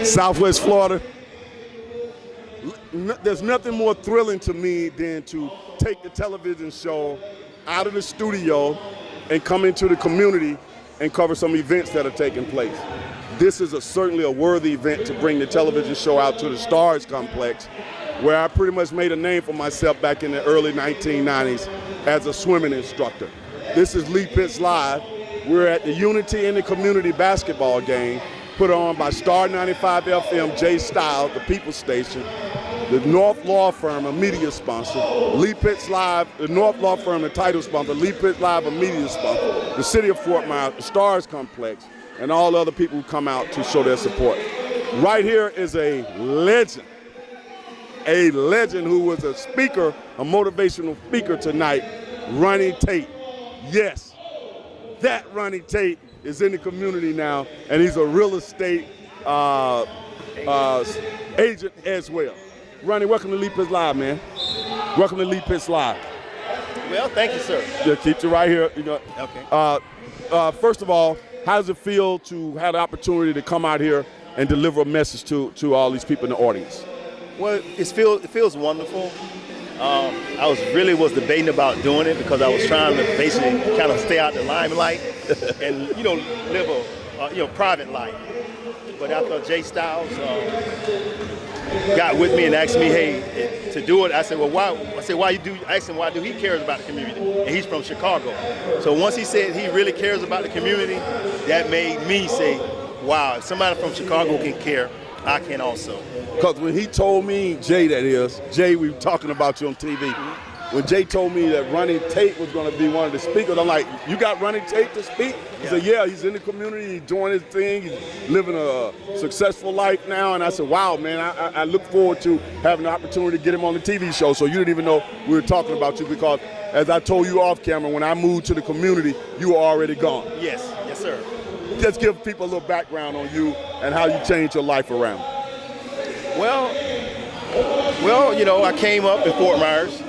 Southwest Florida. There's nothing more thrilling to me than to take the television show out of the studio and come into the community and cover some events that are taking place. This is certainly a worthy event to bring the television show out to the Stars Complex, where I pretty much made a name for myself back in the early 1990s as a swimming instructor. This is Lee Pitts Live. We're at the Unity in the Community basketball game, put on by Star 95 FM, Jay Style, the People Station, the North Law Firm, a media sponsor, Lee Pitts Live, the North Law Firm, the title sponsor, Lee Pitts Live, a media sponsor, the City of Fort Myers, the Stars Complex, and all the other people who come out to show their support. Right here is a legend who was a speaker, a motivational speaker tonight, Ronnie Tape. Yes, that Ronnie Tape is in the community now, and he's a real estate agent as well. Ronnie, welcome to Lee Pitts Live, man. Welcome to Lee Pitts Live. Well, thank you, sir. Yeah, keep you right here. You know. Okay. First of all, how does it feel to have the opportunity to come out here and deliver a message to all these people in the audience? Well, it feels wonderful. I was debating about doing it because I was trying to basically kind of stay out the limelight and live a private life. But after Jay Styles got with me and asked me, hey, to do it, I said, well, why? I said, why you do? I asked him why he cares about the community, and he's from Chicago. So once he said he really cares about the community, that made me say, wow, if somebody from Chicago can care, I can also. Because when he told me, Jay, we were talking about you on TV. When Jay told me that Ronnie Tape was going to be one of the speakers, I'm like, you got Ronnie Tape to speak? He said, yeah, he's in the community, he's doing his thing, he's living a successful life now. And I said, wow, man, I look forward to having the opportunity to get him on the TV show. So you didn't even know we were talking about you because, as I told you off camera, when I moved to the community, you were already gone. Yes, sir. Just give people a little background on you and how you changed your life around. Well, I came up in Fort Myers,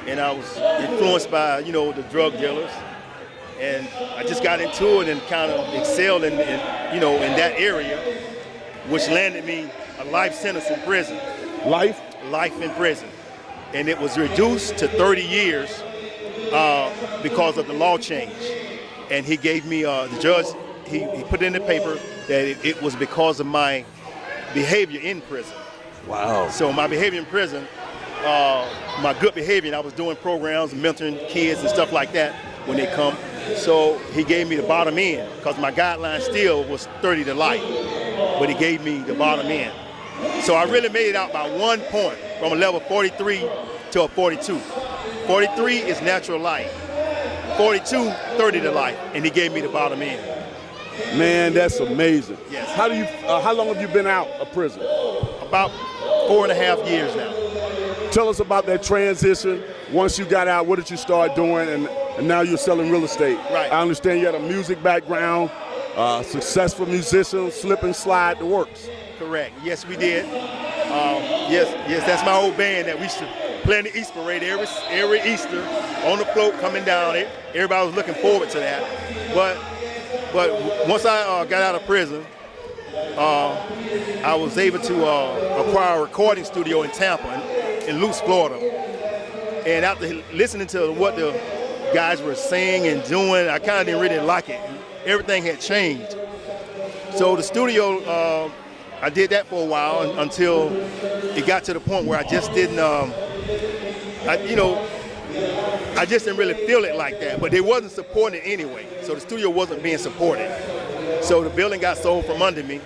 and I was influenced by, the drug dealers, and I just got into it and kind of excelled in that area, which landed me a life sentence in prison. Life? Life in prison, and it was reduced to 30 years because of the law change. And he gave me the judge. He put it in the paper that it was because of my behavior in prison. Wow. So my behavior in prison, my good behavior, and I was doing programs, mentoring kids and stuff like that when they come. So he gave me the bottom end because my guideline still was 30 to life, but he gave me the bottom end. So I really made it out by 1 point from a level 43 to a 42. 43 is natural life. 42, 30 to life, and he gave me the bottom end. Man, that's amazing. Yes. How long have you been out of prison? About 4.5 years now. Tell us about that transition. Once you got out, what did you start doing? And now you're selling real estate. Right. I understand you had a music background, successful musician, slip and slide, the works. Correct. Yes, we did. Yes, that's my old band that we used to play in the East Parade every Easter on the float coming down. Everybody was looking forward to that. But once I got out of prison, I was able to acquire a recording studio in Tampa, in Luce, Florida. And after listening to what the guys were saying and doing, I kind of didn't really like it. Everything had changed. So the studio, I did that for a while until it got to the point where I just didn't, I just didn't really feel it like that. But they wasn't supporting it anyway. So the studio wasn't being supported. So the building got sold from under me.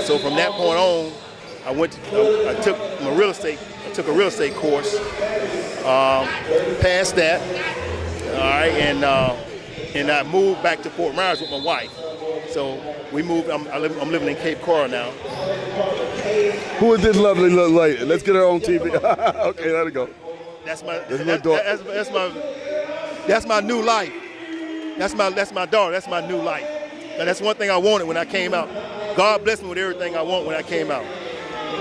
So from that point on, I took a real estate course, passed that, all right, and I moved back to Fort Myers with my wife. So we moved. I'm living in Cape Coral now. Who is this lovely little lady? Let's get her on TV. Okay, let her go. That's my new life. That's my daughter. That's my new life. And that's one thing I wanted when I came out. God blessed me with everything I want when I came out.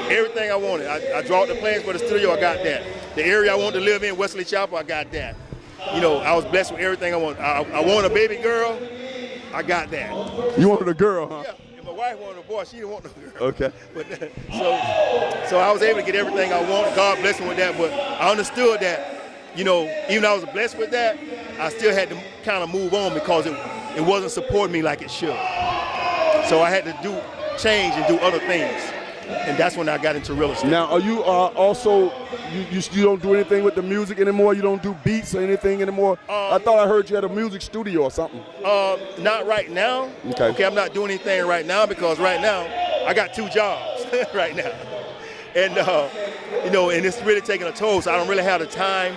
Everything I wanted. I drew the plans for the studio, I got that. The area I wanted to live in, Wesley Chapel, I got that. I was blessed with everything I want. I want a baby girl. I got that. You wanted a girl, huh? Yeah, and my wife wanted a boy. She didn't want no girl. Okay. But so I was able to get everything I want. God blessed me with that. But I understood that, even though I was blessed with that, I still had to kind of move on because it wasn't supporting me like it should. So I had to change and do other things. And that's when I got into real estate. Now, are you also, you don't do anything with the music anymore? You don't do beats or anything anymore? I thought I heard you had a music studio or something. Not right now. Okay, I'm not doing anything right now because right now I got 2 jobs right now. And, and it's really taking a toll, so I don't really have the time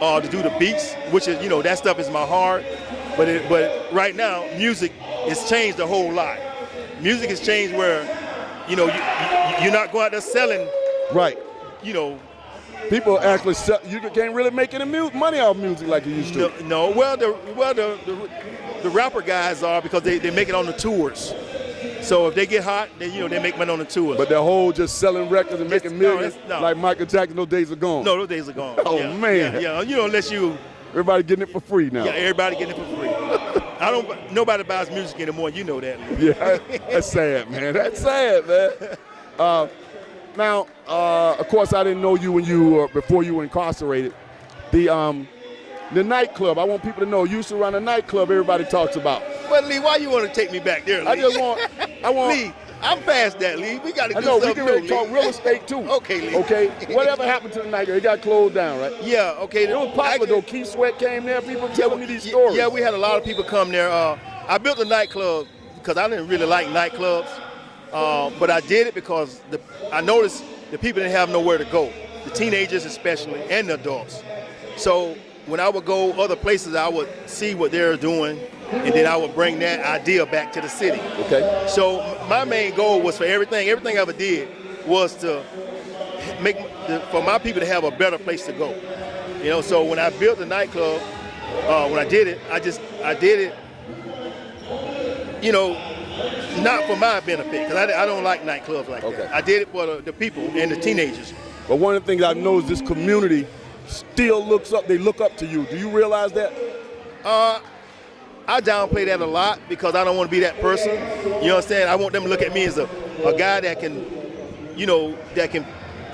to do the beats, which is, that stuff is my heart. But right now, music has changed a whole lot. Music has changed where, you're not going out there selling. Right. People actually sell. You can't really make any money off music like you used to. No. Well, the rapper guys are because they make it on the tours. So if they get hot, then they make money on the tours. But the whole just selling records and making millions like Michael Jackson, those days are gone. No, those days are gone. Oh man. Yeah. Unless you. Everybody getting it for free now. Yeah, everybody getting it for free. Nobody buys music anymore. You know that. Yeah, that's sad, man. That's sad, man. Now, of course, I didn't know you before you were incarcerated. The nightclub. I want people to know you used to run a nightclub. Everybody talks about. But Lee, why you want to take me back there, Lee? I want. Lee, I'm past that, Lee. We got to do something. We can really talk real estate too. Okay, Lee. Okay. Whatever happened to the nightclub? It got closed down, right? Yeah. Okay. It was popular though. Keith Sweat came there. People telling me these stories. Yeah, we had a lot of people come there. I built a nightclub because I didn't really like nightclubs, but I did it because I noticed the people didn't have nowhere to go, the teenagers especially, and the adults. So when I would go other places, I would see what they're doing, and then I would bring that idea back to the city. Okay. So my main goal was for everything I ever did was to for my people to have a better place to go. So when I built the nightclub, when I did it, I did it, not for my benefit, because I don't like nightclubs like that. I did it for the people and the teenagers. But one of the things I've noticed, this community still they look up to you. Do you realize that? I downplay that a lot because I don't want to be that person. You understand? I want them to look at me as a guy that can, that can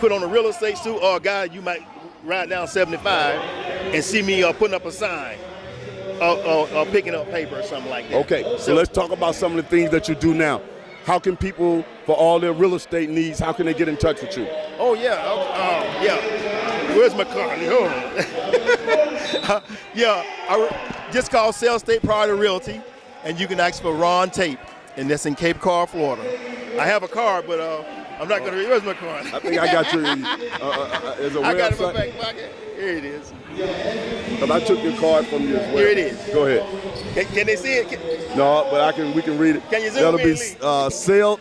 put on a real estate suit, or a guy you might ride down 75 and see me putting up a sign or picking up paper or something like that. Okay, so let's talk about some of the things that you do now. How can people, for all their real estate needs, how can they get in touch with you? Oh, yeah. Yeah. Where's my car? Just call Sale State Priority Realty, and you can ask for Ron Tape, and that's in Cape Cod, Florida. I have a card, but I'm not going to. Where's my card? I think I got your. I got it in my back pocket. Here it is. But I took your card from you as well. Here it is. Go ahead. Can they see it? No, but we can read it. Can you zoom in? That'll be Sale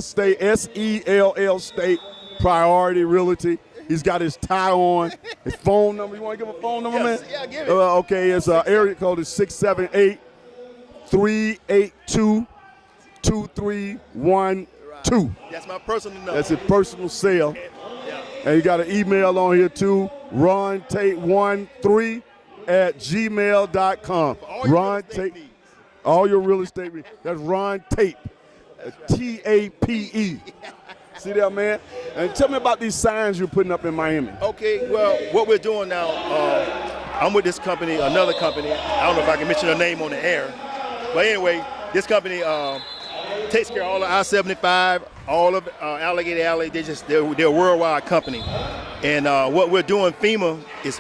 State, SELL State Priority Realty. He's got his tie on, his phone number. You want to give a phone number, man? Yeah, give it. Okay, it's area code is 678-382-2312. That's my personal number. That's his personal cell. Yeah. And you got an email on here too, rontape13@gmail.com. Ron Tape. All your real estate needs. That's Ron Tape. Tape. See that, man? And tell me about these signs you're putting up in Miami. Okay, well, what we're doing now, I'm with this company, another company. I don't know if I can mention their name on the air. But anyway, this company takes care of all of I-75, all of Alligator Alley. They're a worldwide company. And what we're doing, FEMA is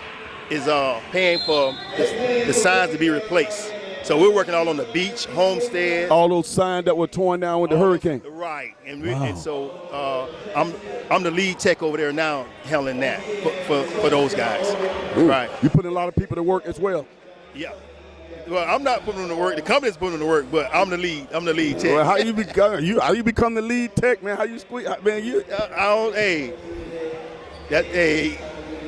paying for the signs to be replaced. So we're working all on the beach, Homestead. All those signs that were torn down with the hurricane. Right, and so I'm the lead tech over there now, handling that for those guys. Ooh. Right. You putting a lot of people to work as well. Yeah. Well, I'm not putting them to work. The company's putting them to work, but I'm the lead tech. Well, how you become the lead tech, man? How you squeeze, man?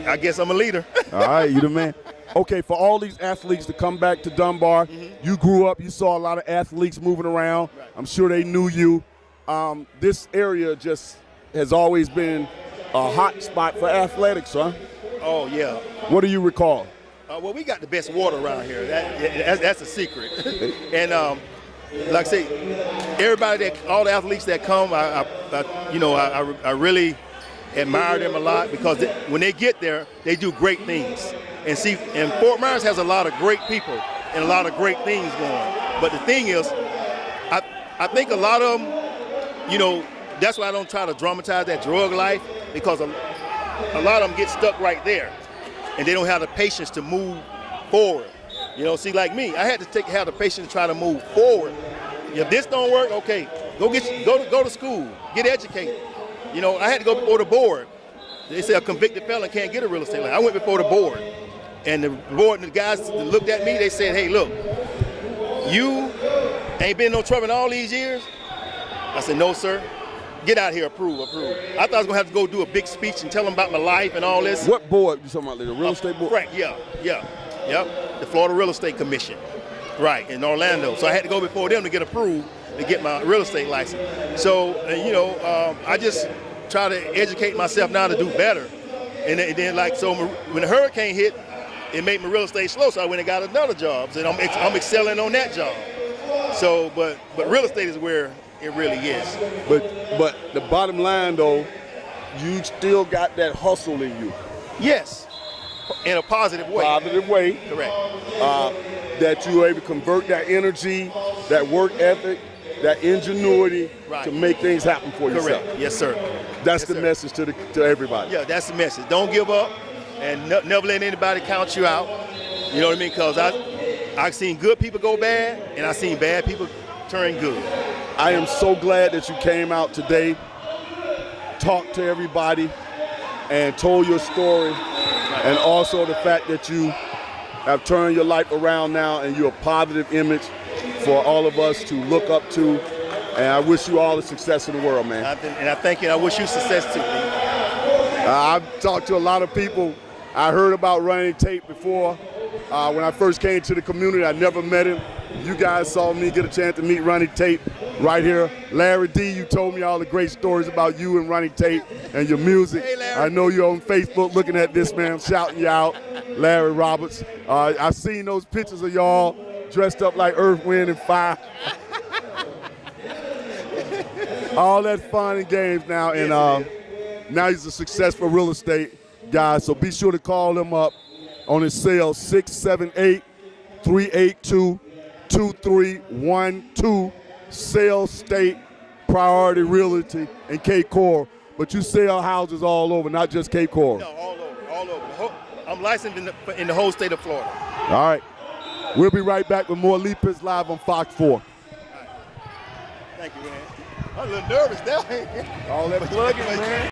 I guess I'm a leader. All right, you the man. Okay, for all these athletes to come back to Dunbar, you grew up, you saw a lot of athletes moving around. Right. I'm sure they knew you. This area just has always been a hot spot for athletics, huh? Oh, yeah. What do you recall? Well, we got the best water around here. That's a secret. And like I say, everybody all the athletes that come, I really admire them a lot because when they get there, they do great things. And Fort Myers has a lot of great people and a lot of great things going. But the thing is, I think a lot of them, that's why I don't try to dramatize that drug life, because a lot of them get stuck right there, and they don't have the patience to move forward. See, like me, I had to have the patience to try to move forward. If this don't work, okay, go to school, get educated. I had to go before the board. They say a convicted felon can't get a real estate license. I went before the board, and the board and the guys that looked at me, they said, hey, look, you ain't been in no trouble in all these years? I said, no, sir. Get out here, approve. I thought I was going to have to go do a big speech and tell them about my life and all this. What board you talking about, the real estate board? Right, yeah. The Florida Real Estate Commission, right, in Orlando. So I had to go before them to get approved to get my real estate license. So, I just try to educate myself now to do better. And then when the hurricane hit, it made my real estate slow, so I went and got another job. And I'm excelling on that job. So, but real estate is where it really is. But the bottom line, though, you still got that hustle in you. Yes, in a positive way. Positive way. Correct. That you're able to convert that energy, that work ethic, that ingenuity to make things happen for yourself. Correct. Yes, sir. That's the message to everybody. Yeah, that's the message. Don't give up, and never let anybody count you out. You know what I mean? Because I've seen good people go bad, and I've seen bad people turn good. I am so glad that you came out today, talked to everybody, and told your story, and also the fact that you have turned your life around now, and you're a positive image for all of us to look up to. And I wish you all the success in the world, man. And I thank you. I wish you success too. I've talked to a lot of people. I heard about Ronnie Tape before. When I first came to the community, I never met him. You guys saw me get a chance to meet Ronnie Tape right here. Larry D, you told me all the great stories about you and Ronnie Tape and your music. Hey, Larry. I know you're on Facebook looking at this, man, shouting you out, Larry Roberts. I've seen those pictures of y'all dressed up like Earth, Wind, and Fire. All that fun and games now, and now he's a successful real estate guy, so be sure to call him up on his cell, 678-382-2312, Sale State Priority Realty in Cape Coral. But you sell houses all over, not just Cape Coral. No, all over. I'm licensed in the whole state of Florida. All right. We'll be right back with more Leapers Live on Fox 4. All right. Thank you, man. I'm a little nervous now. All that plugging, man.